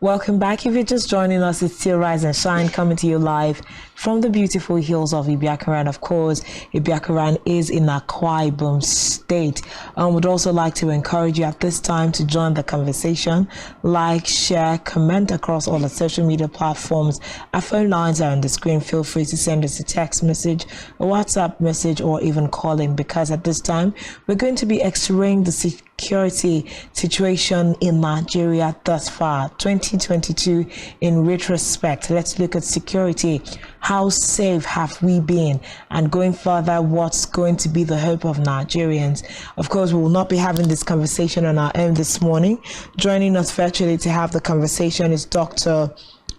Welcome back. If you're just joining us, it's still Rise and Shine coming to you live from the beautiful hills of Ibiakaran. Of course, Ibiakaran is in Akwa Ibom State. Would also like to encourage you at this time to join the conversation, like, share, comment across all the social media platforms. Our phone lines are on the screen. Feel free to send us a text message, a WhatsApp message, or even call in, because at this time we're going to be x-raying the security situation in Nigeria thus far, 2022 in retrospect. Let's look at security. How safe have we been? And going further, what's going to be the hope of Nigerians? Of course, we will not be having this conversation on our own this morning. Joining us virtually to have the conversation is Dr.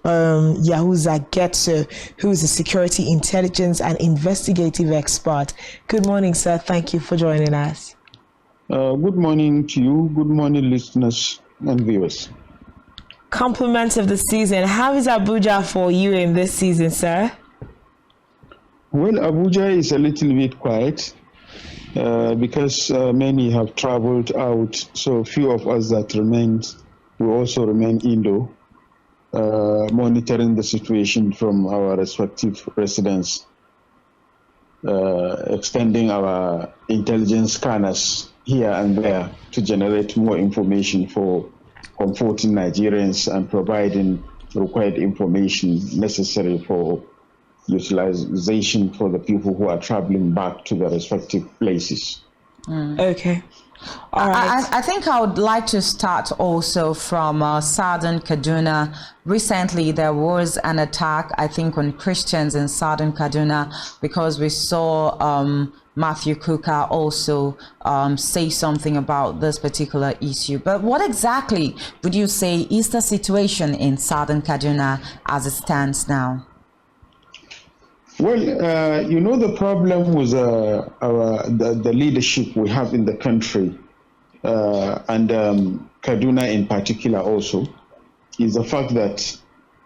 Yahuza Getso, who is a security intelligence and investigative expert. Good morning, sir. Thank you for joining us. Good morning to you. Good morning, listeners and viewers. Compliments of the season. How is Abuja for you in this season, sir? Well, Abuja is a little bit quiet because many have traveled out. So few of us that remain will also remain indoor, monitoring the situation from our respective residence, extending our intelligence scanners here and there to generate more information for comforting Nigerians and providing required information necessary for utilization for the people who are traveling back to their respective places. Okay. All right. I think I would like to start also from southern Kaduna. Recently, there was an attack, I think, on Christians in southern Kaduna, because we saw Matthew Kuka also say something about this particular issue. But what exactly would you say is the situation in southern Kaduna as it stands now? Well, the problem with the leadership we have in the country, and Kaduna in particular also, is the fact that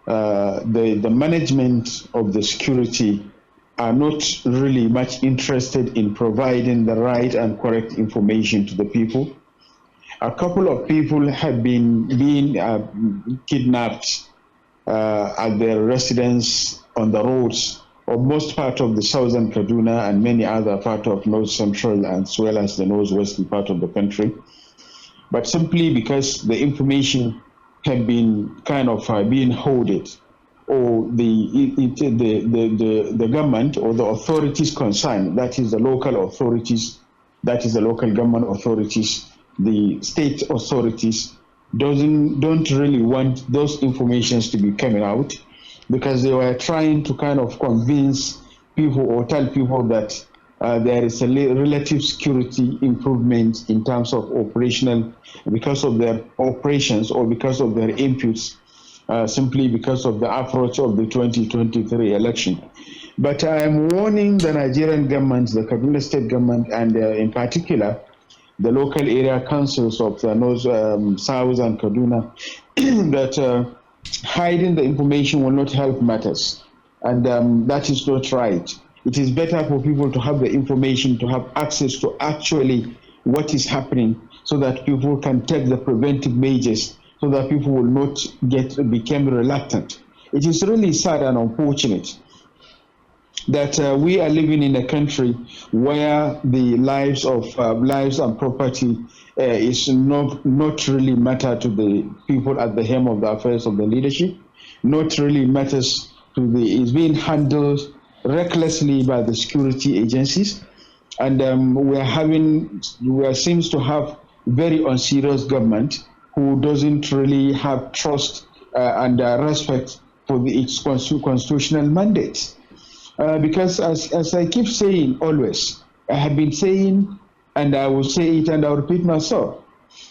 the management of the security are not really much interested in providing the right and correct information to the people. A couple of people have been kidnapped at their residence on the roads of most part of the southern Kaduna and many other parts of north central as well as the northwestern part of the country. But simply because the information had been kind of being hoarded, or the government or the authorities concerned, that is the local authorities, that is the local government authorities, the state authorities, don't really want those informations to be coming out, because they were trying to kind of convince people or tell people that there is a relative security improvement in terms of operational, because of their operations or because of their inputs, simply because of the approach of the 2023 election. But I am warning the Nigerian government, the Kaduna state government, and in particular, the local area councils of the north, south and Kaduna, that hiding the information will not help matters, and that is not right. It is better for people to have the information, to have access to actually what is happening, so that people can take the preventive measures, so that people will not become reluctant. It is really sad and unfortunate that we are living in a country where the lives and property is not really matter to the people at the helm of the affairs of the leadership, not really matters to is being handled recklessly by the security agencies, and we seems to have very unserious government who doesn't really have trust and respect for its constitutional mandates. Because as I keep saying always, I have been saying, and I will say it and I'll repeat myself,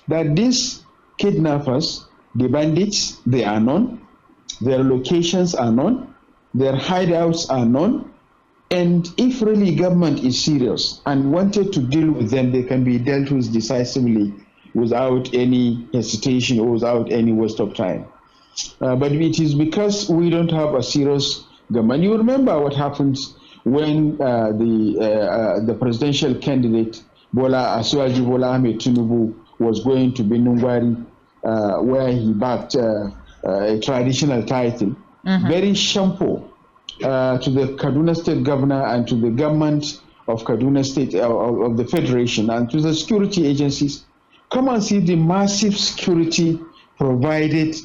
that these kidnappers, the bandits, they are known, their locations are known, their hideouts are known, and if really government is serious and wanted to deal with them, they can be dealt with decisively without any hesitation or without any waste of time. But it is because we don't have a serious government. You remember what happens when the presidential candidate Bola Ahmed Tinubu was going to Benungwari, where he backed a traditional title, very shameful to the Kaduna State Governor and to the government of Kaduna State, of the Federation, and to the security agencies. Come and see the massive security provided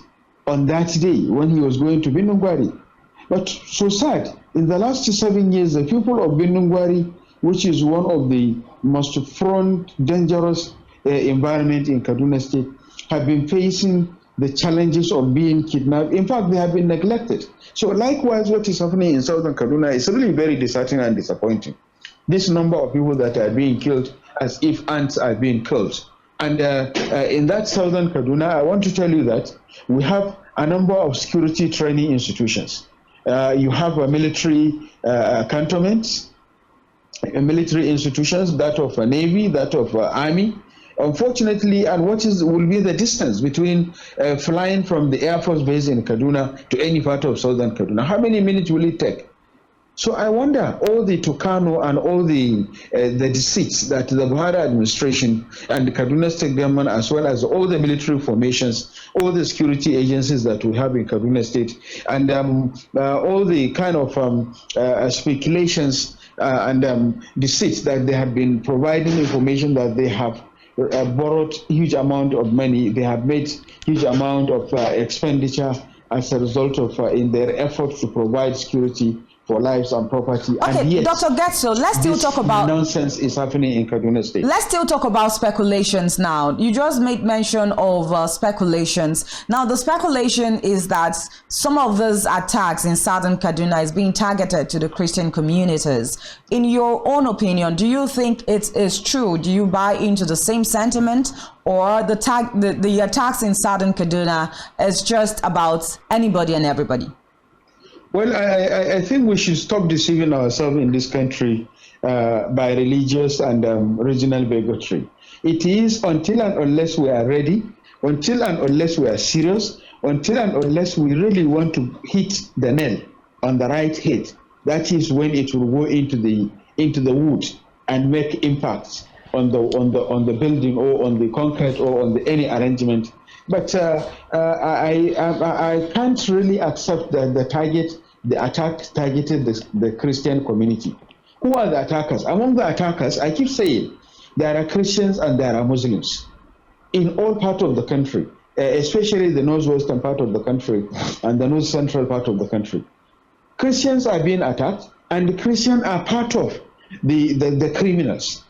on that day when he was going to Binungwari. But so sad, in the last 7 years, the people of Binungwari, which is one of the most front dangerous environment in Kaduna State, have been facing the challenges of being kidnapped. In fact, they have been neglected. So likewise, what is happening in southern Kaduna is really very disheartening and disappointing. This number of people that are being killed as if ants are being killed. And in that southern Kaduna, I want to tell you that we have a number of security training institutions. You have military cantonments, military institutions, that of Navy, that of Army. Unfortunately, and will be the distance between flying from the Air Force base in Kaduna to any part of southern Kaduna? How many minutes will it take? So I wonder, all the Tucano and all the deceits that the Buhari administration and the Kaduna State government, as well as all the military formations, all the security agencies that we have in Kaduna State, and all the kind of speculations and deceits that they have been providing information that they have borrowed huge amount of money, they have made huge amount of expenditure as a result of in their efforts to provide security for lives and property. Okay, and yet, Dr. Getso, let's still talk about nonsense is happening in Kaduna State. Let's still talk about speculations now. You just made mention of speculations. Now, the speculation is that some of these attacks in southern Kaduna is being targeted to the Christian communities. In your own opinion, do you think it is true? Do you buy into the same sentiment, or the attacks in southern Kaduna is just about anybody and everybody? Well, I think we should stop deceiving ourselves in this country by religious and regional bigotry. It is until and unless we are ready, until and unless we are serious, until and unless we really want to hit the nail on the right head, that is when it will go into the wood and make impacts on the building or on the concrete or on any arrangement. But I can't really accept that the attack targeted the Christian community. Who are the attackers? Among the attackers, I keep saying there are Christians and there are Muslims in all parts of the country, especially the northwestern part of the country and the north central part of the country. Christians are being attacked, and the Christians are part of the criminals.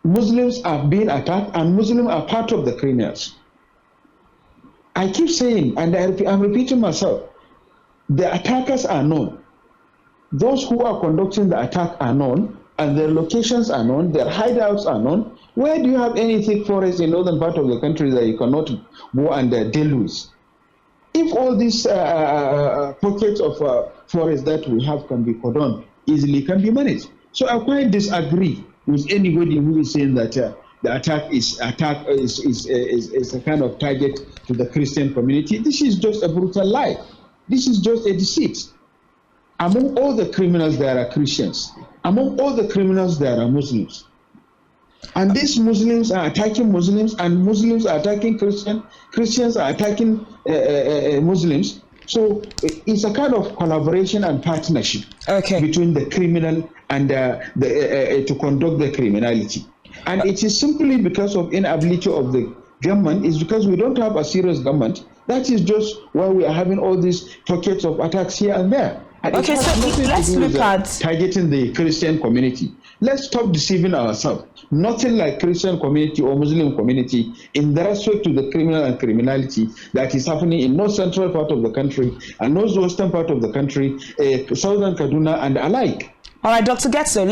Muslims are being attacked, and Muslims are part of the criminals. I keep saying, and I'm repeating myself, the attackers are known. Those who are conducting the attack are known, and their locations are known, their hideouts are known. Where do you have any thick forest in northern part of the country that you cannot go and deal with? If all these pockets of forest that we have can be cordoned easily, can be managed. So I quite disagree with anybody who is saying that the attack is a kind of target to the Christian community. This is just a brutal lie. This is just a deceit. Among all the criminals, there are Christians. Among all the criminals, there are Muslims. And these Muslims are attacking Muslims, and Muslims are attacking Christians. Christians are attacking Muslims. So it's a kind of collaboration and partnership between the criminal and to conduct the criminality. And it is simply because of inability of the government, is because we don't have a serious government. That is just why we are having all these pockets of attacks here and there. And okay, so let's look at targeting the Christian community. Let's stop deceiving ourselves. Nothing like Christian community or Muslim community in the respect to the criminal and criminality that is happening in north central part of the country and northwestern part of the country, southern Kaduna and alike. All right, Dr. Getso,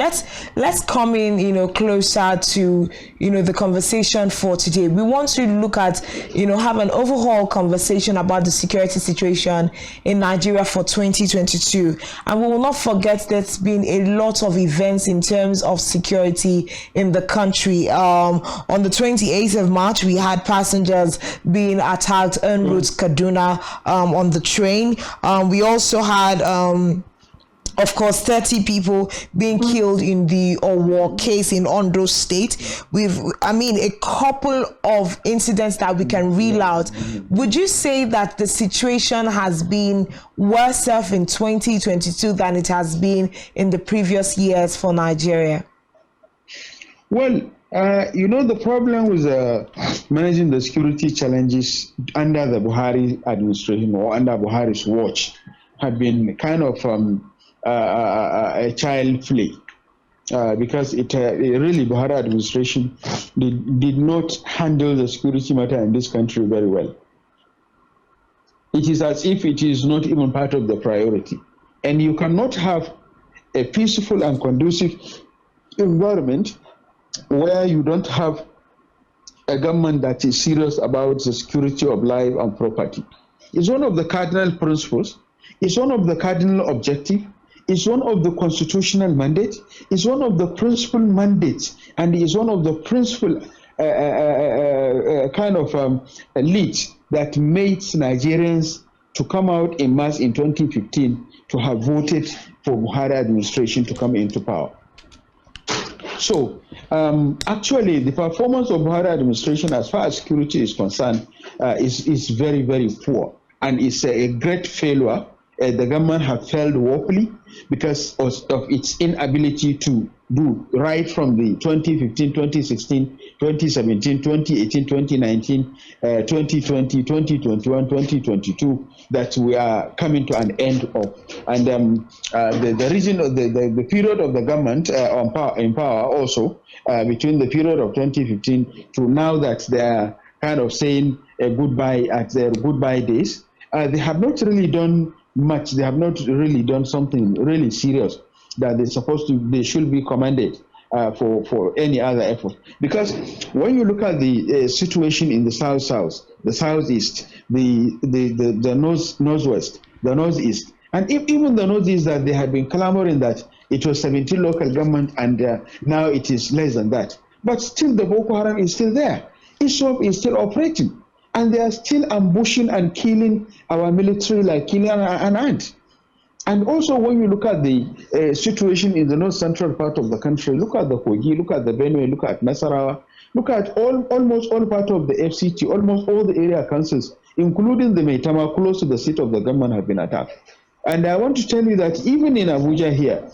let's come in, closer to, the conversation for today. We want to look at, have an overall conversation about the security situation in Nigeria for 2022. And we will not forget there's been a lot of events in terms of security in the country. On the 28th of March, we had passengers being attacked en route Kaduna on the train. We also had of course 30 people being killed in the Owo case in Ondo State. A couple of incidents that we can reel out. Would you say that the situation has been worse off in 2022 than it has been in the previous years for Nigeria? Well, the problem with managing the security challenges under the Buhari administration or under Buhari's watch had been kind of a child play, because it really Buhari administration did not handle the security matter in this country very well. It is as if it is not even part of the priority, and you cannot have a peaceful and conducive environment where you don't have a government that is serious about the security of life and property. It's one of the cardinal principles. It's one of the cardinal objectives. It's one of the constitutional mandates. It's one of the principal mandates, and it's one of the principal leads that made Nigerians to come out in mass in 2015 to have voted for Buhari administration to come into power. So, actually, the performance of Buhari administration as far as security is concerned is very, very poor, and it's a great failure. The government have failed woefully because of its inability to do right from the 2015, 2016, 2017, 2018, 2019, 2020, 2021, 2022 that we are coming to an end of. And the reason of the period of the government in power also between the period of 2015 to now that they are kind of saying goodbye at their goodbye days, they have not really done much. They have not really done something really serious that they should be commended for any other effort. Because when you look at the situation in the south, the southeast, the northwest, the northeast, and even the northeast, that they had been clamoring that it was 17 local government and now it is less than that. But still the Boko Haram is still there. ISWAP is still operating. And they are still ambushing and killing our military like killing an ant. And also, when you look at the situation in the north central part of the country, look at the Kogi, look at the Benue, look at Nasarawa, look at almost all part of the FCT, almost all the area councils, including the Maitama, close to the seat of the government, have been attacked. And I want to tell you that even in Abuja here,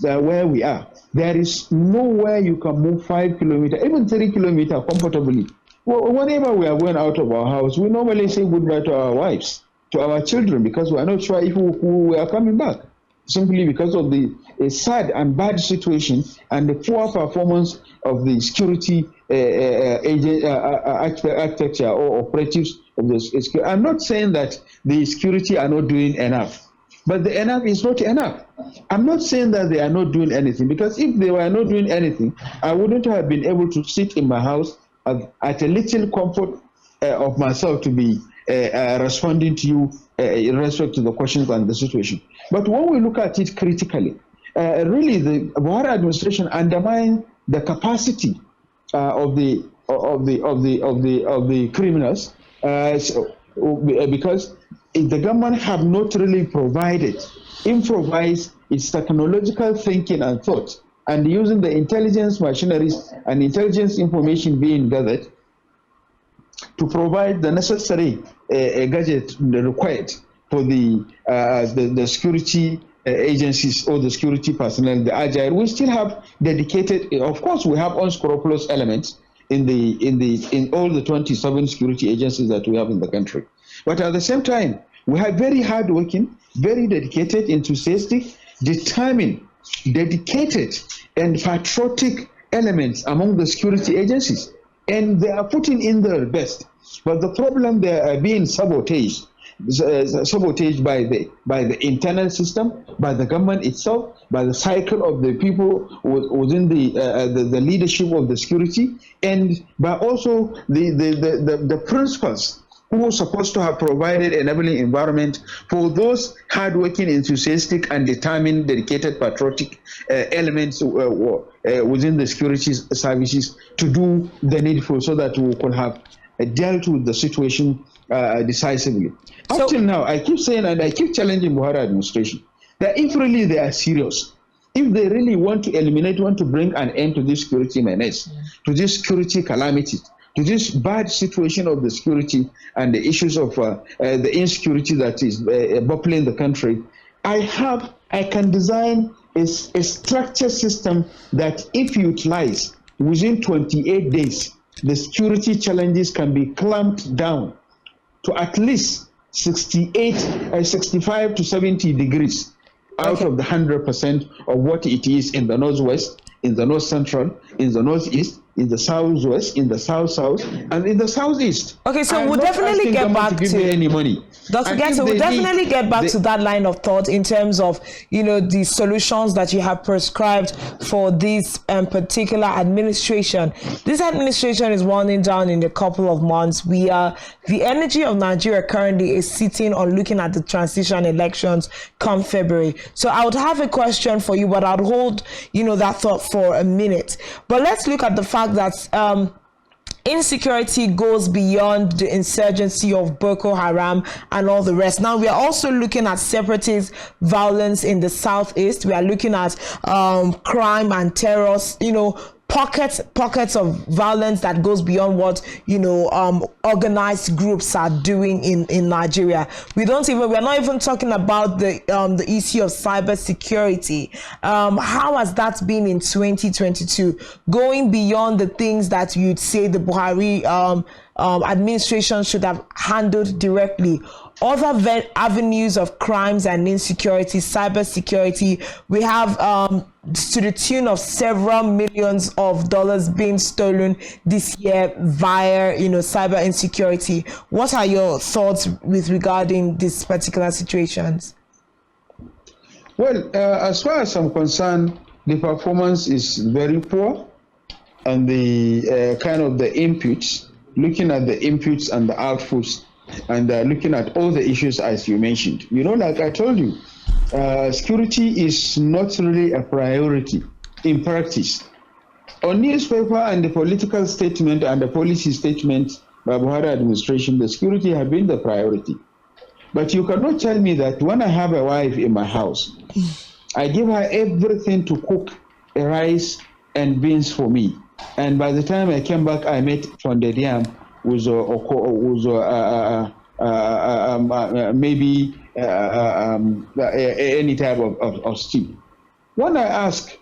where we are, there is nowhere you can move 5 kilometers, even 3 kilometers comfortably. Well, whenever we are going out of our house, we normally say goodbye to our wives, to our children, because we are not sure if we are coming back, simply because of the sad and bad situation and the poor performance of the security architecture or operatives of the security. I'm not saying that the security are not doing enough, but the enough is not enough. I'm not saying that they are not doing anything, because if they were not doing anything, I wouldn't have been able to sit in my house at a little comfort of myself to be responding to you in respect to the questions and the situation. But when we look at it critically, really the Buhari administration undermined the capacity of the criminals, because the government have not really improvised its technological thinking and thought, and using the intelligence machineries and intelligence information being gathered to provide the necessary gadget required for the security agencies or the security personnel, the agile. We still have dedicated. Of course, we have unscrupulous elements in all the 27 security agencies that we have in the country. But at the same time, we have very hardworking, very dedicated, enthusiastic, determined, dedicated, and patriotic elements among the security agencies, and they are putting in their best. But the problem, they are being sabotaged by the internal system, by the government itself, by the cycle of the people within the leadership of the security, and by also the principals who are supposed to have provided enabling environment for those hardworking, enthusiastic, and determined, dedicated, patriotic elements within the security services to do the needful so that we could have dealt with the situation decisively. Up till now, I keep saying and I keep challenging Buhari administration that if really they are serious, if they really want to eliminate, want to bring an end to this security menace, to this security calamity, to this bad situation of the security and the issues of the insecurity that is bubbling the country, I can design a structured system that, if utilized within 28 days, the security challenges can be clamped down to at least 65 to 70 degrees out of the 100% of what it is in the northwest, in the north central, in the northeast, in the southwest, in the south, and in the southeast. Okay, so we'll definitely get back to give me any money. Dr. Getso, we'll definitely get back to that line of thought in terms of, the solutions that you have prescribed for this particular administration. This administration is winding down in a couple of months. The energy of Nigeria currently is sitting on looking at the transition elections come February. So I would have a question for you, but I'd hold, that thought for a minute. But let's look at the fact that insecurity goes beyond the insurgency of Boko Haram and all the rest. Now we are also looking at separatist violence in the southeast. We are looking at crime and terrors, pockets of violence that goes beyond what organized groups are doing in Nigeria. We are not even talking about the issue of cybersecurity. How has that been in 2022, going beyond the things that you'd say the Buhari administration should have handled directly? Other avenues of crimes and insecurity, cybersecurity, we have to the tune of several millions of dollars being stolen this year via, cyber insecurity. What are your thoughts with regarding these particular situations? Well, as far as I'm concerned, the performance is very poor, and the kind of the inputs, looking at the inputs and the outputs, and looking at all the issues as you mentioned. Like I told you, security is not really a priority in practice. On newspaper and the political statement and the policy statement by Buhari administration, the security have been the priority. But you cannot tell me that when I have a wife in my house, I give her everything to cook rice and beans for me. And by the time I came back, I met pounded yam with maybe any type of stew. When I asked,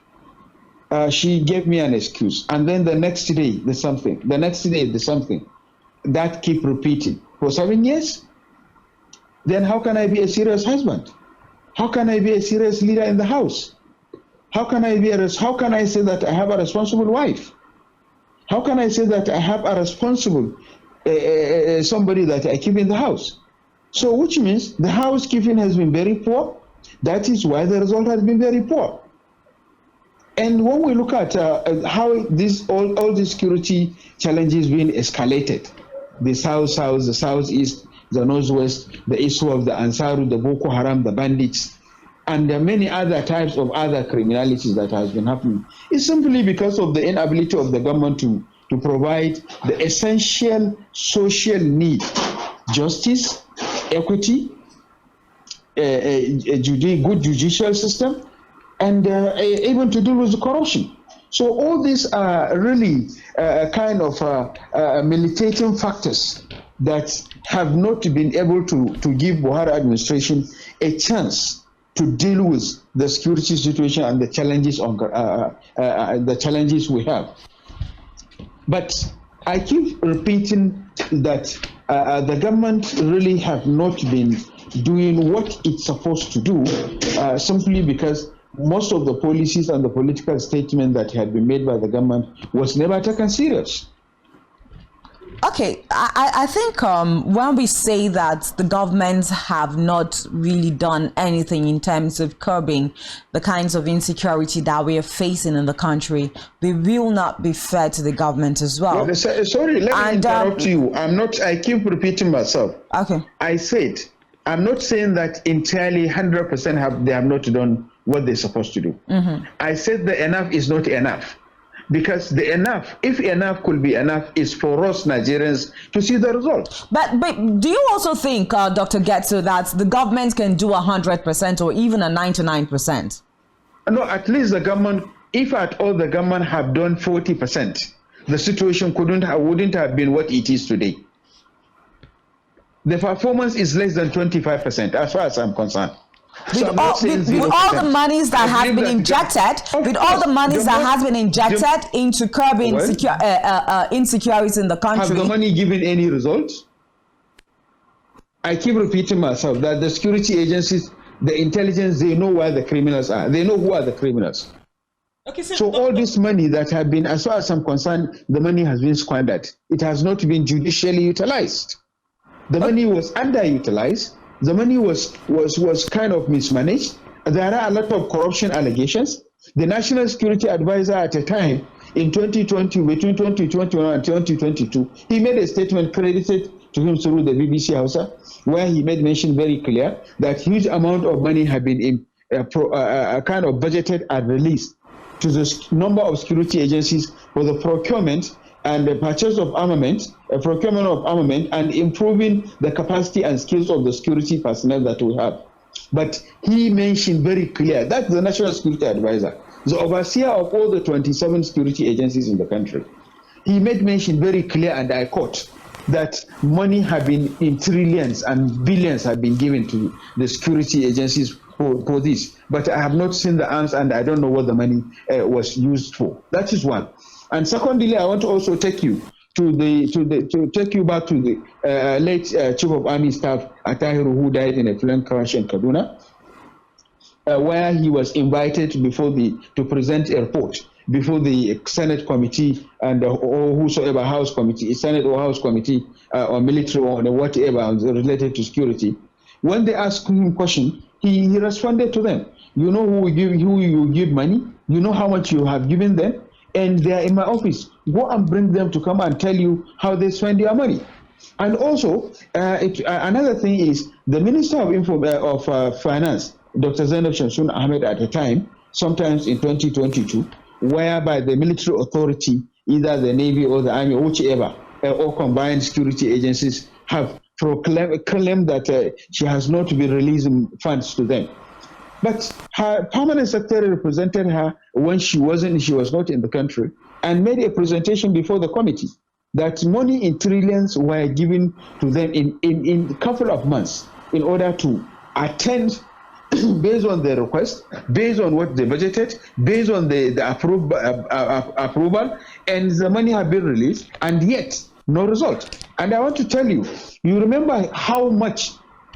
she gave me an excuse, and then the next day there's something. The next day there's something. That keep repeating for 7 years. Then how can I be a serious husband? How can I be a serious leader in the house? How can I say that I have a responsible wife? How can I say that I have a responsible somebody that I keep in the house? So which means the housekeeping has been very poor. That is why the result has been very poor. And when we look at how all these security challenges being escalated, the south, the southeast, the northwest, the issue of the Ansaru, the Boko Haram, the bandits, and there are many other types of other criminalities that has been happening, is simply because of the inability of the government to provide the essential social need: justice, equity, a good judicial system, and even to deal with the corruption. So all these are really kind of militating factors that have not been able to give Buhari administration a chance to deal with the security situation and the challenges we have. But I keep repeating that the government really have not been doing what it's supposed to do, simply because most of the policies and the political statement that had been made by the government was never taken serious. Okay, I think when we say that the governments have not really done anything in terms of curbing the kinds of insecurity that we are facing in the country, we will not be fair to the government as well. Sorry, let me interrupt you. I keep repeating myself. Okay. I said, I'm not saying that entirely 100% they have not done what they're supposed to do. Mm-hmm. I said that enough is not enough. because the enough, if enough could be enough, is for us Nigerians to see the results. But do you also think, Dr. Getsu, that the government can do 100% or even a 99%? No, at least the government, if at all the government have done 40%, the situation wouldn't have been what it is today. The performance is less than 25%, as far as I'm concerned. With all the monies that has been injected, into curbing insecurity in the country, have the money given any results? I keep repeating myself that the security agencies, the intelligence, they know where the criminals are. They know who are the criminals. Okay, so all this money that have been, as far as I'm concerned, the money has been squandered. It has not been judicially utilized. The money was underutilized. The money was kind of mismanaged. There are a lot of corruption allegations. The National Security Advisor at a time in 2020, between 2021 and 2022, he made a statement credited to him through the BBC Hausa, where he made mention very clear that huge amount of money had been kind of budgeted and released to the number of security agencies for the procurement and the purchase of armament, procurement of armament, and improving the capacity and skills of the security personnel that we have. But he mentioned very clear, that's the National Security Advisor, the overseer of all the 27 security agencies in the country. He made mention very clear, and I quote, that money have been in trillions and billions have been given to the security agencies for this. But I have not seen the answer, and I don't know what the money was used for. That is one. And secondly, I want to also take you to take you back to the late Chief of Army Staff Atahiru, who died in a plane crash in Kaduna, where he was invited to present a report before the Senate committee and or whosoever House committee, Senate or House committee or military or whatever related to security. When they asked him question, he responded to them. You know who you give money. You know how much you have given them. And they are in my office. Go and bring them to come and tell you how they spend their money. And also, another thing is the Minister of Finance, Dr. Zainab Shamsun Ahmed, at the time, sometimes in 2022, whereby the military authority, either the Navy or the Army, or whichever, or combined security agencies, have claimed that she has not been releasing funds to them. But her permanent secretary represented her when she was not in the country, and made a presentation before the committee that money in trillions were given to them in a couple of months in order to attend based on their request, based on what they budgeted, based on the approval, and the money had been released, and yet no result. And I want to tell you, you remember how much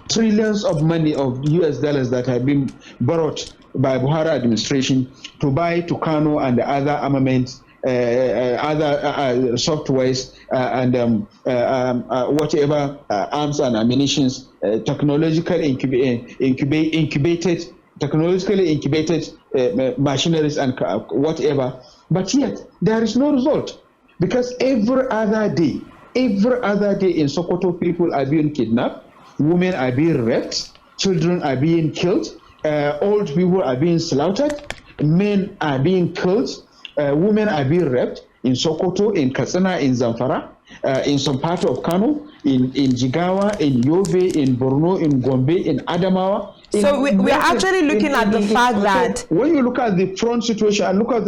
trillions of money of US dollars that have been borrowed by Buhari administration to buy Tucano and the other armaments, other softwares and whatever arms and ammunitions, technologically incubated machineries and whatever. But yet there is no result, because every other day in Sokoto, people are being kidnapped. Women are being raped, children are being killed, old people are being slaughtered, men are being killed, women are being raped in Sokoto, in Katsina, in Zamfara, in some part of Kano, in Jigawa, in Yobe, in Borno, in Gombe, in Adamawa. So we are actually looking at the fact that when you look at the front situation and look at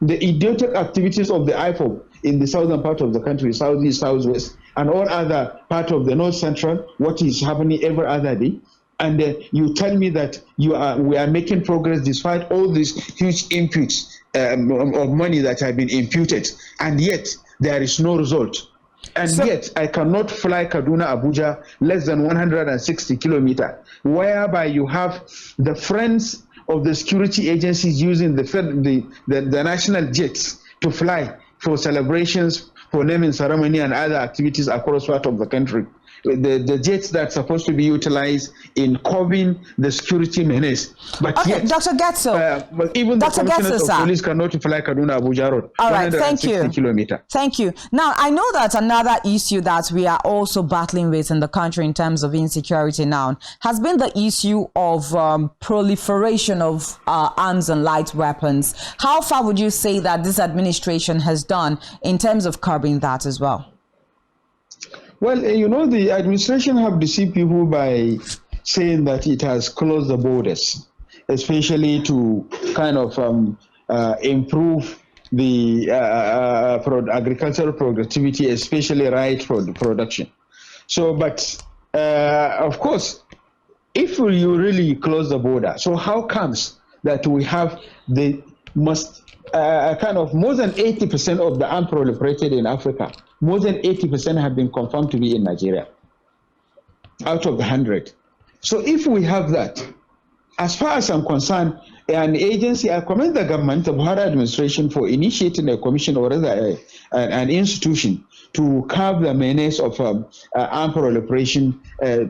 the idiotic activities of the IFOB in the southern part of the country, southeast, southwest, and all other part of the north central, what is happening every other day, and you tell me that we are making progress despite all these huge inputs of money that have been imputed, and yet there is no result. And yet I cannot fly Kaduna Abuja less than 160 kilometers, whereby you have the friends of the security agencies using the national jets to fly for celebrations, for naming ceremony and other activities across part of the country. the jets that's supposed to be utilized in curbing the security menace. But okay, yet, Dr. Getso. but even Dr. the commissioners Getso, of police cannot fly Kaduna Abuja Road. All right, thank you. Kilometers. Thank you. Now, I know that another issue that we are also battling with in the country in terms of insecurity now has been the issue of proliferation of arms and light weapons. How far would you say that this administration has done in terms of curbing that as well? Well, the administration have deceived people by saying that it has closed the borders, especially to kind of improve the agricultural productivity, especially rice production. So, but of course, if you really close the border, so how comes that we have the most kind of more than 80% of the armed proliferated in Africa, more than 80% have been confirmed to be in Nigeria, out of the 100. So if we have that, as far as I'm concerned, an agency, I commend the government, the Buhari administration, for initiating a commission or rather an institution to curb the menace of armed proliferation in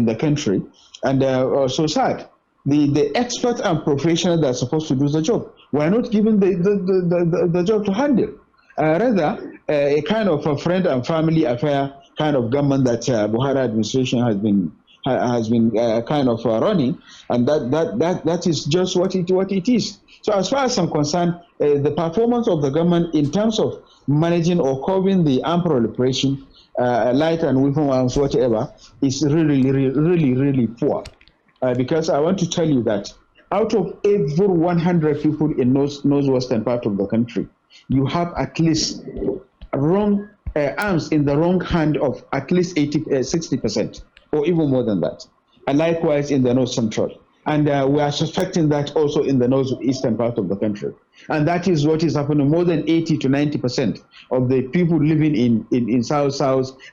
the country. And so sad. The experts and professionals that are supposed to do the job were not given the job to handle. Rather, a kind of a friend and family affair kind of government that Buhari administration has been kind of running, and that is just what it is. So as far as I'm concerned, the performance of the government in terms of managing or curbing the armed proliferation, light and weapon arms, whatever, is really poor. Because I want to tell you that out of every 100 people in northwestern part of the country, you have at least wrong arms in the wrong hand of at least 60%, or even more than that. And likewise in the north central. And we are suspecting that also in the northeastern part of the country. And that is what is happening. More than 80 to 90% of the people living in south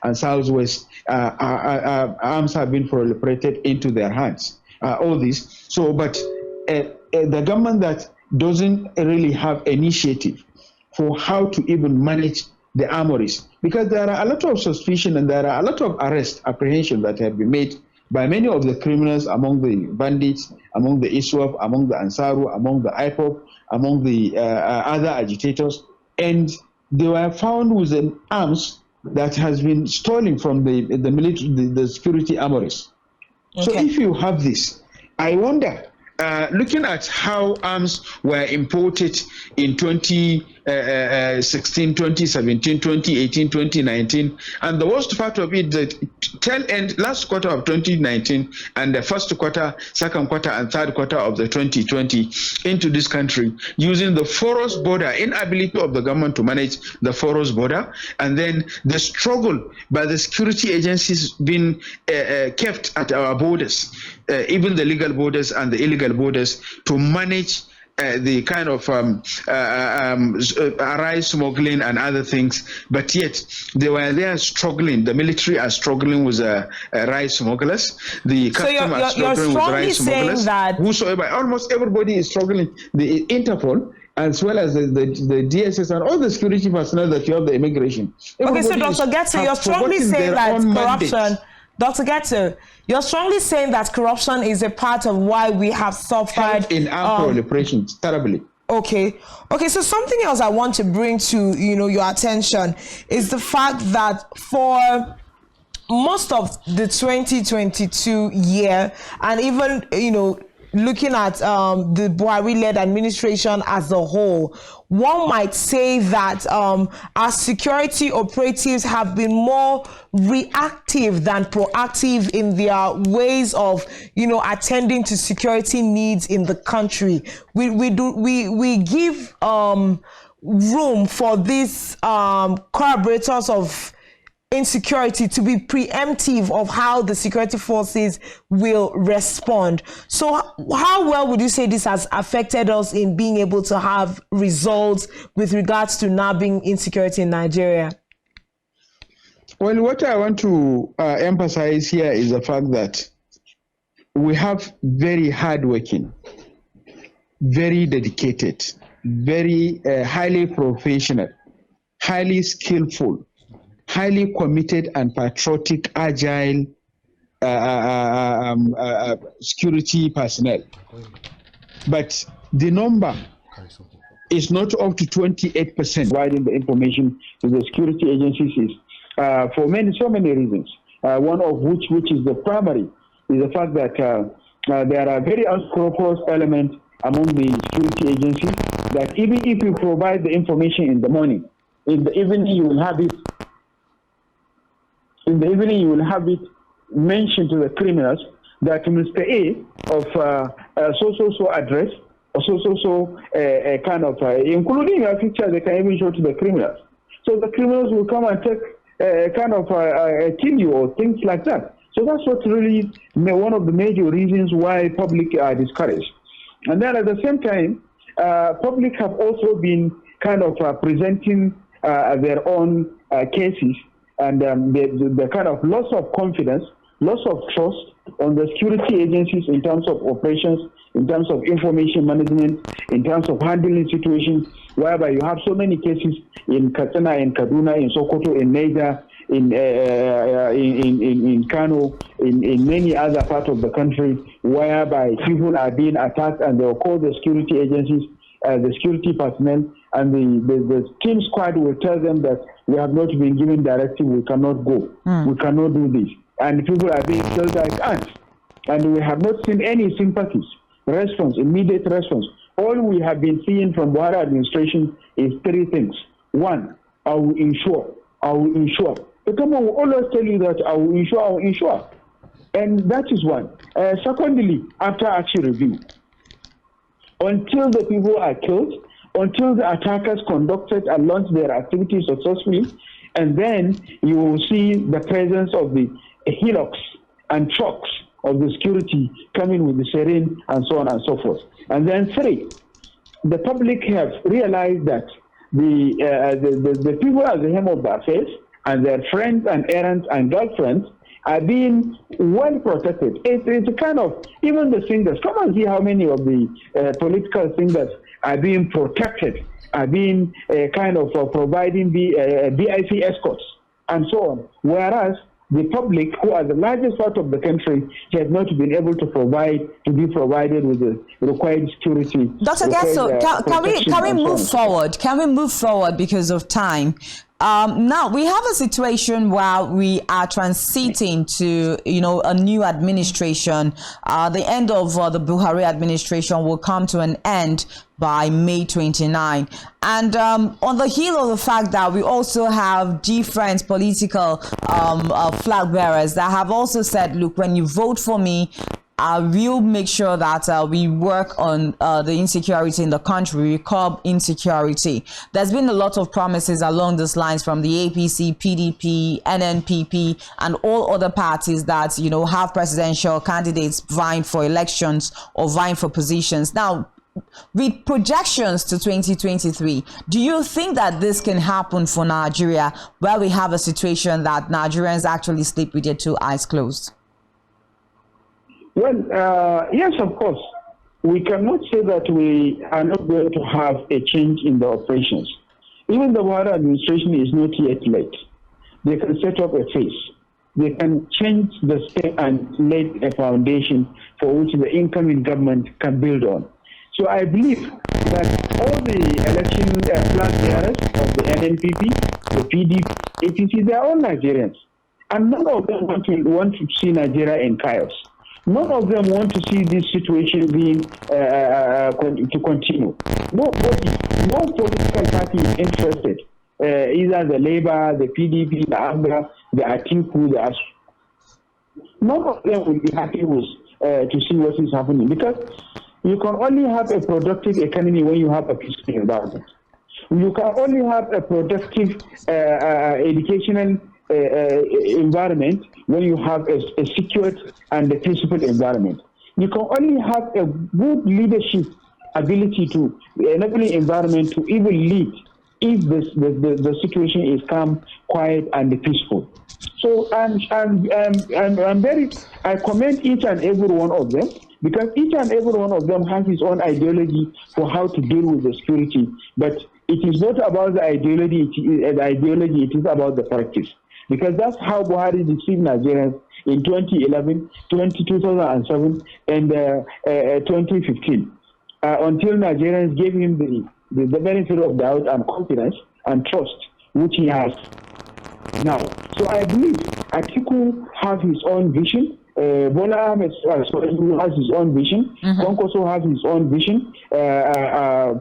and southwest, arms have been proliferated into their hands. All this. So, but the government that doesn't really have initiative for how to even manage the armories, because there are a lot of suspicion and there are a lot of apprehension that have been made by many of the criminals, among the bandits, among the ISWAP, among the Ansaru, among the IPOP, among the other agitators, and they were found with arms that has been stolen from the military, the security armories. Okay. So if you have this, I wonder, looking at how arms were imported in 2016, 2017, 2018, 2019, and the worst part of it, the tail end, last quarter of 2019, and the first quarter, second quarter, and third quarter of the 2020 into this country, using the porous border, inability of the government to manage the porous border, and then the struggle by the security agencies being kept at our borders, even the legal borders and the illegal borders, to manage the kind of rice smuggling and other things, but yet they were there struggling. The military are struggling with rice smugglers. The customs are struggling with rice smugglers. That whosoever, almost everybody is struggling. The Interpol, as well as the DSS and all the security personnel that you have, the immigration. Okay, so Dr. Getso, you're strongly saying that corruption. Dr. Getso, you're strongly saying that corruption is a part of why we have suffered in armed proliferation terribly. Okay, so something else I want to bring to your attention is the fact that for most of the 2022 year, and even looking at the Buhari-led administration as a whole, one might say that our security operatives have been more reactive than proactive in their ways of, attending to security needs in the country. We give room for these collaborators of insecurity to be preemptive of how the security forces will respond. So how well would you say this has affected us in being able to have results with regards to nabbing insecurity in Nigeria? Well, what I want to emphasize here is the fact that we have very hardworking, very dedicated, very highly professional, highly skillful, highly committed and patriotic, agile security personnel. But the number is not up to 28% providing the information to the security agencies is for so many reasons. One of which is the primary, is the fact that there are very unscrupulous elements among the security agencies that even if you provide the information in the morning, in the evening you will have it. In the evening you will have it mentioned to the criminals that Mr. A of so address or so kind of including your picture, they can even show to the criminals. So the criminals will come and take kill you or things like that. So that's what really one of the major reasons why public are discouraged. And then at the same time, public have also been kind of presenting their own cases, and the kind of loss of confidence, loss of trust on the security agencies in terms of operations, in terms of information management, in terms of handling situations, whereby you have so many cases in Katsina, in Kaduna, in Sokoto, in Niger, in Kano, in many other parts of the country, whereby people are being attacked and they will call the security agencies, the security personnel, and the team squad will tell them that we have not been given directive, we cannot go, we cannot do this. And people are being killed like ants. And we have not seen any sympathies, response, immediate response. All we have been seeing from Buhari administration is three things. One, I will ensure. The government will always tell you that I will ensure. And that is one. Secondly, after action review, until the people are killed, until the attackers conducted and launched their activities successfully, and then you will see the presence of the hillocks and trucks of the security coming with the serene and so on and so forth. And then three, the public have realized that the people at the helm of the affairs and their friends and errands and girlfriends are being well protected. It's a kind of, even the singers, come and see how many of the political singers are being protected, are being kind of providing the BIP escorts and so on. Whereas the public, who are the largest part of the country, has not been able to be provided with the required security. Dr. Gesso, can we move forward? Can we move forward because of time? Now we have a situation where we are transiting to, a new administration. The end of the Buhari administration will come to an end by May 29. And on the heel of the fact that we also have different political flag bearers that have also said, look, when you vote for me, I will make sure that we work on the insecurity in the country, we curb insecurity. There's been a lot of promises along these lines from the APC, PDP, NNPP, and all other parties that, have presidential candidates vying for elections or vying for positions. Now, with projections to 2023, do you think that this can happen for Nigeria, where we have a situation that Nigerians actually sleep with their two eyes closed? Well, yes, of course. We cannot say that we are not going to have a change in the operations. Even the Buhari administration is not yet late. They can set up a phase. They can change the state and lay a foundation for which the incoming government can build on. So I believe that all the election flag bearers of the NNPP, the PDP, APC, they are all Nigerians. And none of them want to see Nigeria in chaos. None of them want to see this situation being to continue. No political party is interested. Either the Labour, the PDP, the ABRA, the Atiku, none of them will be happy with to see what is happening, because you can only have a productive economy when you have a peaceful environment. You can only have a productive educational environment when you have a secured and a peaceful environment. You can only have a good leadership ability to enable the environment to even lead if the situation is calm, quiet, and peaceful. So I commend each and every one of them, because each and every one of them has his own ideology for how to deal with the security. But it is not about the ideology, it is about the practice. because that's how Buhari deceived Nigerians in 2011, 2007, and 2015, until Nigerians gave him the benefit of doubt and confidence and trust, which he has now. So I believe Atiku has his own vision. Bola Ahmed has his own vision. Konkoso has his own vision.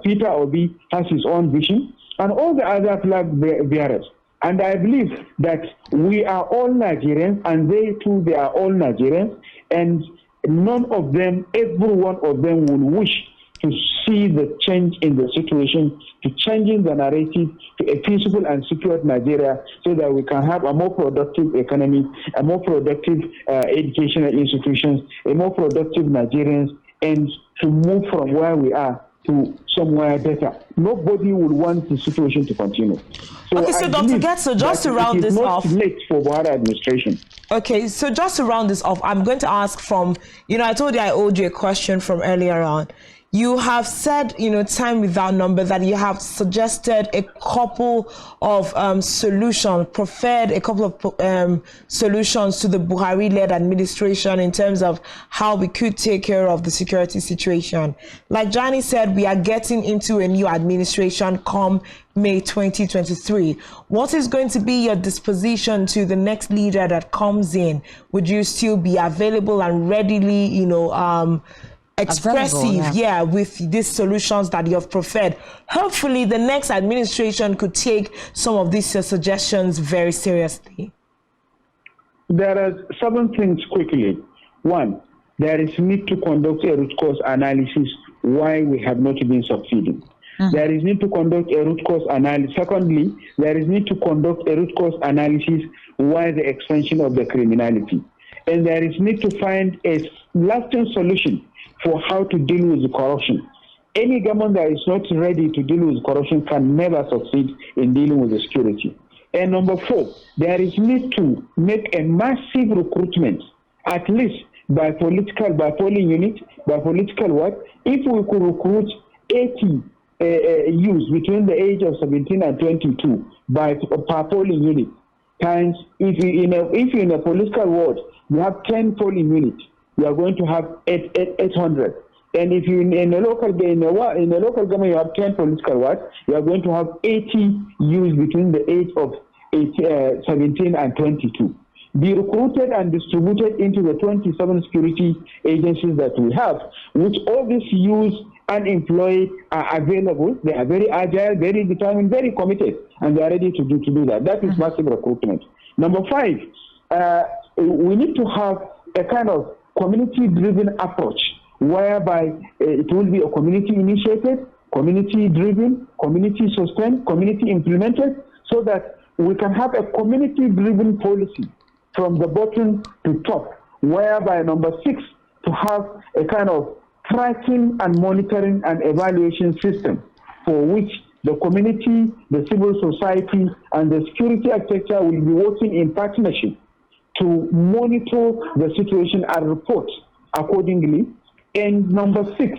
Peter Obi has his own vision, and all the other flag bearers. And I believe that we are all Nigerians, and they too, they are all Nigerians, and none of them, every one of them, will wish to see the change in the situation, to changing the narrative to a peaceful and secure Nigeria, so that we can have a more productive economy, a more productive educational institutions, a more productive Nigerians, and to move from where we are to somewhere better. Nobody would want the situation to continue. Okay, so Dr. Getso, just to round this off. It's not late for Buhari administration. Okay, so just to round this off, I'm going to ask from, I told you I owed you a question from earlier on. You have said, time without number, that you have suggested a couple of solutions, preferred a couple of solutions to the Buhari-led administration in terms of how we could take care of the security situation. Like Johnny said, we are getting into a new administration come May 2023. What is going to be your disposition to the next leader that comes in? Would you still be available and readily, expressive, with these solutions that you have preferred? Hopefully the next administration could take some of these suggestions very seriously. There are 7 things quickly. 1, there is need to conduct a root cause analysis why we have not been succeeding. There is need to conduct a root cause analysis. Secondly, there is need to conduct a root cause analysis why the expansion of the criminality. And there is need to find a lasting solution for how to deal with the corruption. Any government that is not ready to deal with corruption can never succeed in dealing with the security. And number 4, there is need to make a massive recruitment, at least by polling unit, by political work. If we could recruit 80 youths between the age of 17 and 22 per polling unit, times if you in a political ward you have 10 polling units, you are going to have 800. And if you in a local government you have 10 political wards, you are going to have 80 youths between the age of 17 and 22. Be recruited and distributed into the 27 security agencies that we have, which all these youths unemployed are available. They are very agile, very determined, very committed, and they are ready to do that. That is massive recruitment. Number 5, we need to have a kind of community-driven approach, whereby it will be a community-initiated, community-driven, community-sustained, community-implemented, so that we can have a community-driven policy from the bottom to top, whereby number 6, to have a kind of tracking and monitoring and evaluation system for which the community, the civil society, and the security architecture will be working in partnership to monitor the situation and report accordingly. And number 6,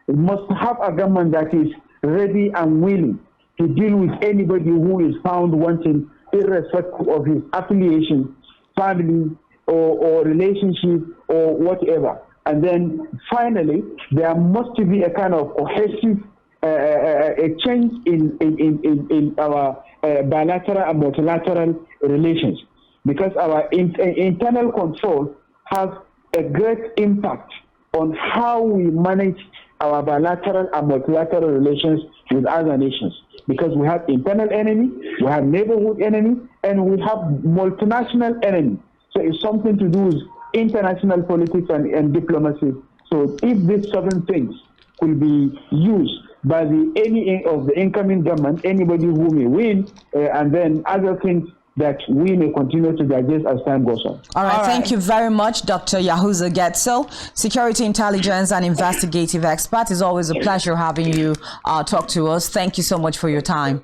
we must have a government that is ready and willing to deal with anybody who is found wanting, irrespective of his affiliation, family, or relationship, or whatever. And then finally, there must be a kind of cohesive a change in our bilateral and multilateral relations, because our internal control has a great impact on how we manage our bilateral and multilateral relations with other nations, because we have internal enemy, we have neighborhood enemy, and we have multinational enemy. So it's something to do with international politics and diplomacy. So if these 7 things could be used by any of the incoming government, anybody who may win, and then other things that we may continue to digest as time goes on. All right. Thank you very much, Dr. Yahuza Getso, security intelligence and investigative expert. It's always a pleasure having you talk to us. Thank you so much for your time.